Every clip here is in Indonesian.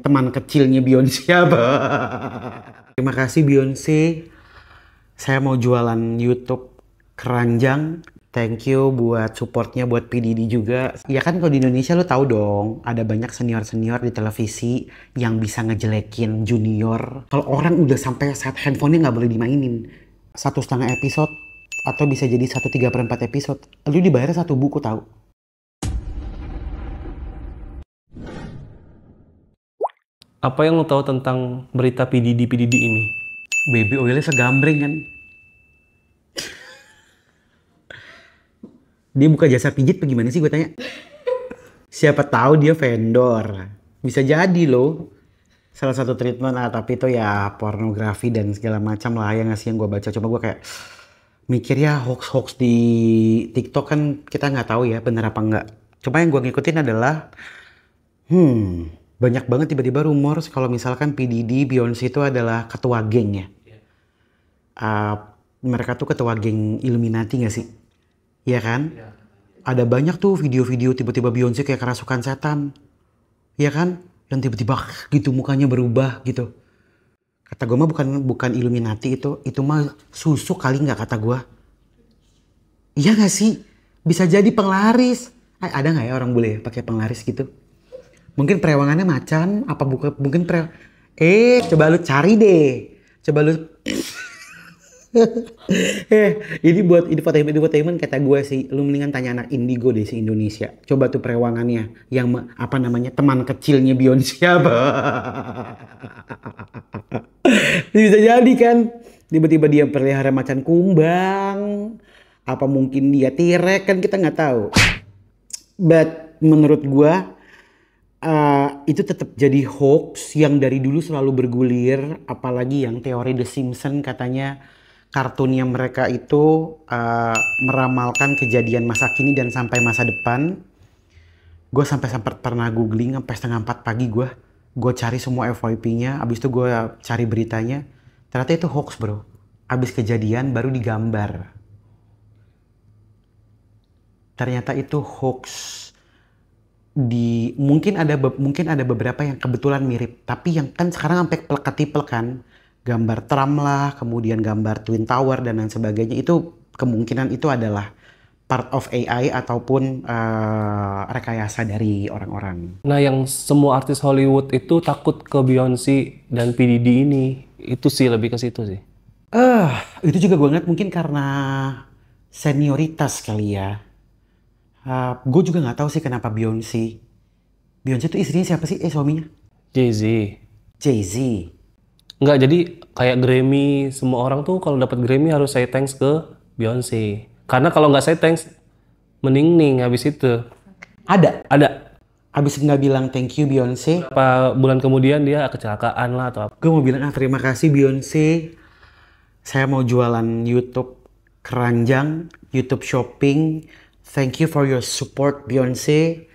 teman kecilnya Beyonce apa. Terima kasih Beyonce. Saya mau jualan YouTube keranjang. Thank you buat supportnya buat PDD juga. Ya kan kalau di Indonesia lo tahu dong, ada banyak senior-senior di televisi yang bisa ngejelekin junior. Kalau orang udah sampai saat handphonenya nggak boleh dimainin. 1,5 episode atau bisa jadi 1/3/4 episode. Lu dibayar 1 buku tahu. Apa yang lo tahu tentang berita PDD ini? Baby oilnya segambreng kan. Dia buka jasa pijit apa gimana sih gue tanya? Siapa tahu dia vendor. Bisa jadi loh. Salah satu treatment tapi itu ya pornografi dan segala macam lah yang ngasih yang gue baca. Coba gue kayak mikir ya hoax-hoax di TikTok kan kita nggak tahu ya bener apa enggak. Coba yang gue ngikutin adalah banyak banget tiba-tiba rumor kalau misalkan PDD Beyonce itu adalah ketua geng ya. Mereka tuh ketua geng Illuminati gak sih? Iya kan? Ada banyak tuh video-video tiba-tiba Beyonce kayak kerasukan setan. Iya kan? Yang tiba-tiba gitu mukanya berubah gitu. Kata gue mah bukan Illuminati itu mah susu kali nggak kata gue. Iya gak sih? Bisa jadi penglaris. Ada nggak ya orang bule pakai penglaris gitu? Mungkin perewangannya macan, apa mungkin coba lu cari deh. Coba lu ini buat infotainment kata gue sih, lu mendingan tanya anak Indigo deh si Indonesia. Coba tuh perewangannya yang apa namanya teman kecilnya Beyonce apa. Bisa jadi kan tiba-tiba dia pelihara macan kumbang, apa mungkin dia tirek kan kita nggak tahu. But menurut gue itu tetap jadi hoax yang dari dulu selalu bergulir, apalagi yang teori The Simpsons katanya kartunnya mereka itu meramalkan kejadian masa kini dan sampai masa depan. Gue sampai pernah googling sampai 3:30 pagi gue cari semua FYP-nya, abis itu gue cari beritanya, ternyata itu hoax bro. Abis kejadian baru digambar. Ternyata itu hoax. Mungkin ada beberapa yang kebetulan mirip, tapi yang kan sekarang sampai pelek-ketipel kan, gambar Trump lah, kemudian gambar Twin Tower dan lain sebagainya, itu kemungkinan itu adalah part of AI ataupun rekayasa dari orang-orang. Nah, yang semua artis Hollywood itu takut ke Beyonce dan PDD ini, itu sih lebih ke situ sih. Itu juga gue ngeliat mungkin karena senioritas kali ya. Gue juga nggak tahu sih kenapa Beyonce. Beyonce tuh istrinya siapa sih? Suaminya? Jay-Z. Jay-Z. Enggak, jadi kayak Grammy, semua orang tuh kalau dapat Grammy harus say thanks ke Beyonce. Karena kalau nggak say thanks, mening-ning habis itu. Ada. Ada. Abis nggak bilang thank you Beyonce. Beberapa bulan kemudian dia kecelakaan lah atau apa. Gue mau bilang terima kasih Beyonce. Saya mau jualan YouTube keranjang, YouTube shopping. Thank you for your support Beyonce.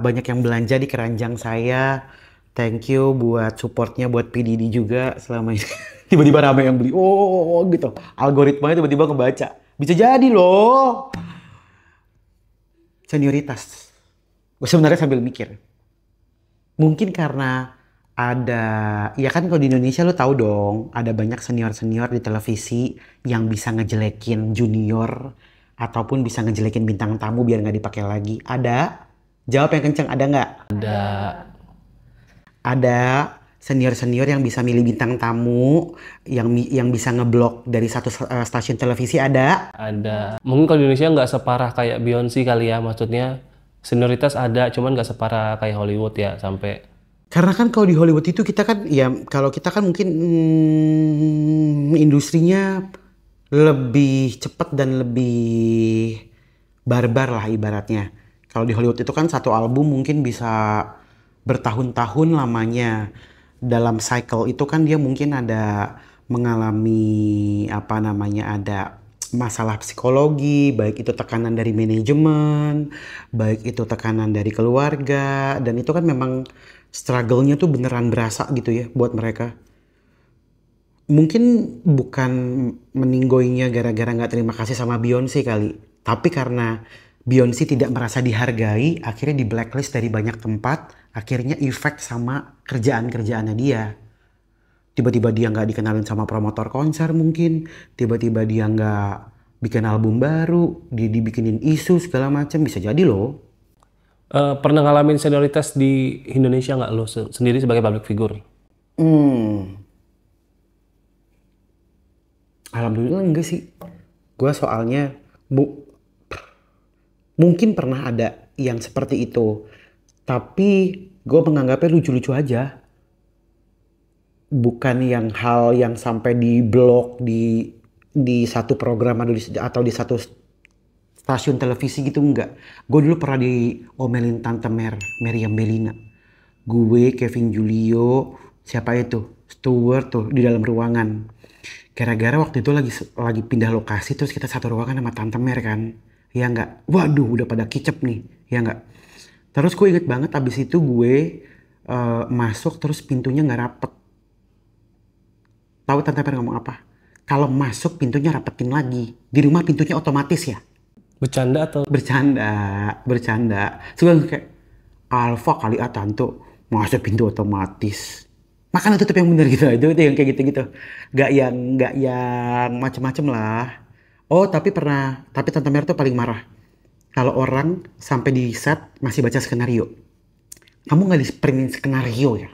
Banyak yang belanja di keranjang saya. Thank you buat supportnya buat PDD juga selama ini. Tiba-tiba ramai yang beli. Oh gitu. Algoritmanya tiba-tiba kebaca. Bisa jadi loh. Senioritas. Gue sebenarnya sambil mikir. Mungkin karena ya kan kalau di Indonesia lo tahu dong, ada banyak senior-senior di televisi yang bisa ngejelekin junior ataupun bisa ngejelekin bintang tamu biar nggak dipakai lagi. Ada? Jawab yang kenceng, ada nggak? Ada. Ada senior-senior yang bisa milih bintang tamu, yang bisa ngeblok dari satu stasiun televisi, ada? Ada. Mungkin kalau di Indonesia nggak separah kayak Beyonce kali ya, maksudnya senioritas ada, cuman nggak separah kayak Hollywood ya sampai. Karena kan kalau di Hollywood itu kita kan, ya kalau kita kan mungkin industrinya lebih cepat dan lebih barbar lah ibaratnya. Kalau di Hollywood itu kan satu album mungkin bisa bertahun-tahun lamanya. Dalam cycle itu kan dia mungkin ada mengalami ada masalah psikologi, baik itu tekanan dari manajemen, baik itu tekanan dari keluarga, dan itu kan memang struggle-nya tuh beneran berasa gitu ya buat mereka. Mungkin bukan meninggoinya gara-gara nggak terima kasih sama Beyonce kali, tapi karena Beyonce tidak merasa dihargai, akhirnya di blacklist dari banyak tempat, akhirnya efek sama kerjaan-kerjaannya dia. Tiba-tiba dia nggak dikenalin sama promotor konser mungkin, tiba-tiba dia nggak bikin album baru, dia dibikinin isu segala macam, bisa jadi loh. Pernah ngalamin senioritas di Indonesia nggak lo sendiri sebagai public figure? Hmm, Alhamdulillah enggak sih. Gue soalnya mungkin pernah ada yang seperti itu, tapi gue menganggapnya lucu-lucu aja. Bukan yang hal yang sampai di blog di satu program atau di satu stasiun televisi gitu, enggak. Gue dulu pernah diomelin Tante Meriam Bellina. Gue, Kevin Julio, siapa itu? Stewart tuh di dalam ruangan. Gara-gara waktu itu lagi pindah lokasi, terus kita satu ruangan sama Tante Mer kan. Ya enggak? Waduh, udah pada kicep nih. Ya enggak? Terus gue inget banget abis itu gue masuk terus pintunya nggak rapet. Tahu Tante Mer ngomong apa? Kalau masuk pintunya rapetin lagi. Di rumah pintunya otomatis ya. Bercanda atau? Bercanda. Suka kayak Alfa kali Tante masuk pintu otomatis. Makanya tutup yang bener gitu. Itu yang kayak gitu-gitu. Gak yang macem-macem lah. Oh tapi Tante Mer tuh paling marah. Kalau orang sampai di set masih baca skenario. Kamu nggak di-printin skenario ya.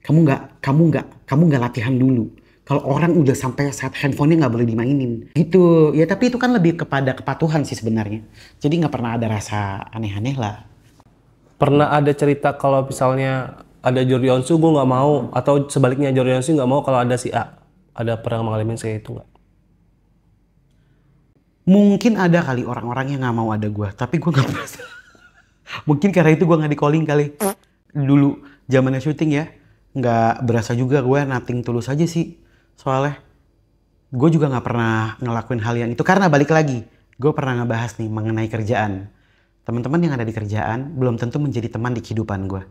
Kamu nggak latihan dulu. Kalau orang udah sampai saat handphonenya nggak boleh dimainin gitu ya, tapi itu kan lebih kepada kepatuhan sih sebenarnya, jadi nggak pernah ada rasa aneh-aneh lah. Pernah ada cerita kalau misalnya ada Jordi Onsu gue nggak mau, atau sebaliknya Jordi Onsu nggak mau kalau ada si A? Ada pernah mengalami saya itu nggak? Mungkin ada kali orang-orang yang nggak mau ada gue, tapi gue nggak pernah. Mungkin karena itu gue nggak di calling kali. Dulu zamannya syuting ya, nggak berasa juga gue nothing tulus aja sih. Soalnya gue juga nggak pernah ngelakuin hal yang itu, karena balik lagi gue pernah ngebahas nih mengenai kerjaan. Teman-teman yang ada di kerjaan belum tentu menjadi teman di kehidupan gue.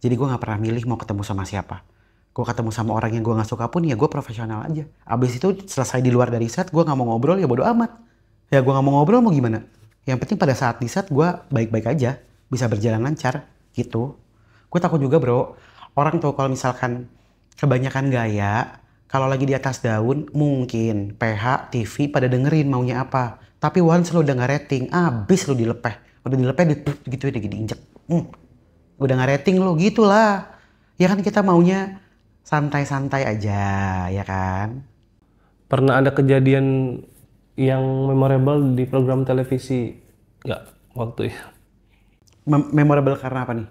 Jadi gue nggak pernah milih mau ketemu sama siapa. Gue ketemu sama orang yang gue nggak suka pun ya gue profesional aja. Abis itu selesai di luar dari set gue nggak mau ngobrol ya bodo amat. Ya gue nggak mau ngobrol mau gimana. Yang penting pada saat di set gue baik-baik aja, bisa berjalan lancar gitu. Gue takut juga bro, orang tuh kalau misalkan kebanyakan gaya, kalau lagi di atas daun mungkin PH, TV pada dengerin maunya apa. Tapi once lo udah nggak rating, abis lo dilepeh. Udah dilepeh gitu ya diinjek. Udah nggak rating lo gitulah. Ya kan kita maunya santai-santai aja ya kan. Pernah ada kejadian yang memorable di program televisi nggak waktu itu? Memorable karena apa nih?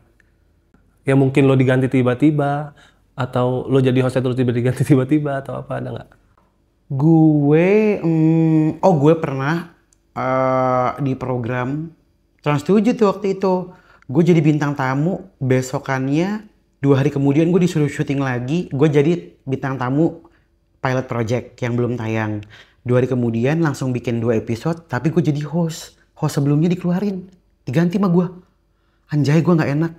Ya mungkin lo diganti tiba-tiba, atau lo jadi hostnya terus diganti tiba-tiba, atau apa, ada nggak? Gue pernah di program Trans 7 tuh waktu itu. Gue jadi bintang tamu, besokannya 2 hari kemudian gue disuruh syuting lagi. Gue jadi bintang tamu pilot project yang belum tayang. 2 hari kemudian langsung bikin 2 episode, tapi gue jadi host. Host sebelumnya dikeluarin, diganti sama gue. Anjay gue gak enak.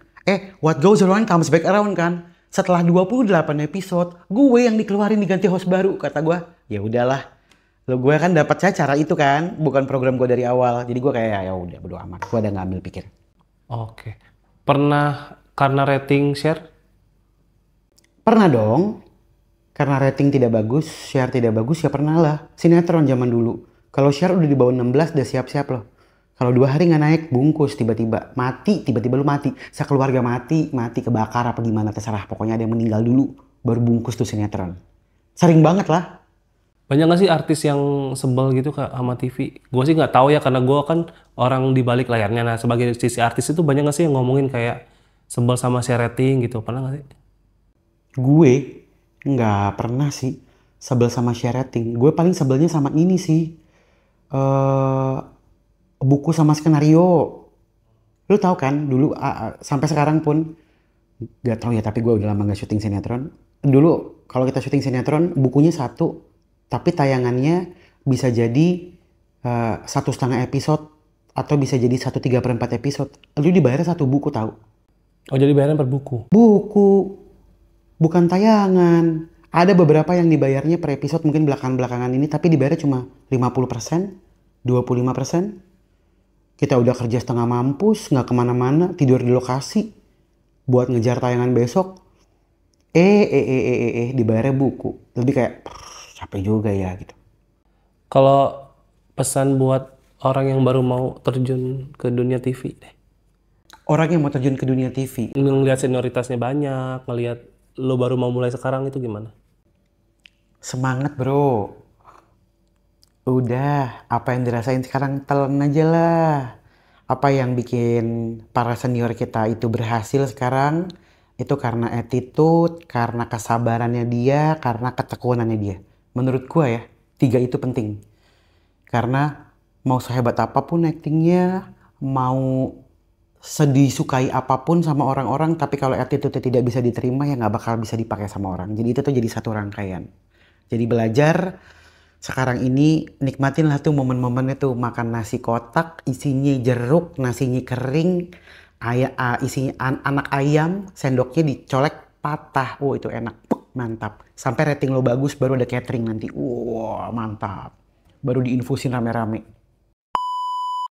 What goes around comes back around kan. Setelah 28 episode, gue yang dikeluarin diganti host baru. Kata gue, ya udahlah. Lo gue kan dapat cara itu kan, bukan program gue dari awal. Jadi gue kayak ya udah bodo amat. Gue udah nggak ambil pikir. Oke. Pernah karena rating share? Pernah dong. Karena rating tidak bagus, share tidak bagus ya pernah lah. Sinetron zaman dulu. Kalau share udah di bawah 16 udah siap-siap loh. Kalau 2 hari nggak naik, bungkus tiba-tiba. Mati, tiba-tiba lu mati. Sekeluarga mati kebakar apa gimana terserah. Pokoknya ada yang meninggal dulu, baru bungkus tuh sinetron. Sering banget lah. Banyak nggak sih artis yang sebel gitu sama TV? Gue sih nggak tahu ya, karena gue kan orang di balik layarnya. Nah, sebagai sisi artis itu banyak nggak sih yang ngomongin kayak sebel sama share rating gitu? Pernah nggak sih? Gue nggak pernah sih sebel sama share rating. Gue paling sebelnya sama ini sih. Buku sama skenario. Lu tahu kan dulu sampai sekarang pun gak tahu ya, tapi gue udah lama gak syuting sinetron. Dulu kalau kita syuting sinetron bukunya 1, tapi tayangannya bisa jadi 1,5 episode atau bisa jadi 1/3/4 episode. Lu dibayar 1 buku tahu? Oh, jadi bayaran per buku? Buku, bukan tayangan. Ada beberapa yang dibayarnya per episode mungkin belakangan ini, tapi dibayarnya cuma 50%, 25%. Kita udah kerja setengah mampus, nggak kemana-mana, tidur di lokasi. buat ngejar tayangan besok, dibayarnya buku. Lebih kayak capek juga ya gitu. Kalau pesan buat orang yang baru mau terjun ke dunia TV deh. Orang yang mau terjun ke dunia TV, Ngelihat senioritasnya banyak, ngelihat lo baru mau mulai sekarang itu gimana? semangat bro. Udah, apa yang dirasain sekarang telan aja lah. Apa yang bikin para senior kita itu berhasil sekarang, itu karena attitude, karena kesabarannya dia, karena ketekunannya dia. Menurut gua ya, 3 itu penting. Karena mau sehebat apapun actingnya, mau sedisukai apapun sama orang-orang, tapi kalau attitude tidak bisa diterima ya nggak bakal bisa dipakai sama orang. Jadi itu tuh jadi satu rangkaian. Jadi belajar sekarang ini nikmatin lah tuh momen-momennya tuh, makan nasi kotak isinya jeruk, nasinya kering, isinya anak ayam, sendoknya dicolek patah. Oh itu enak, mantap. Sampai rating lo bagus baru ada catering nanti. Wah mantap. Baru diinfusin rame-rame.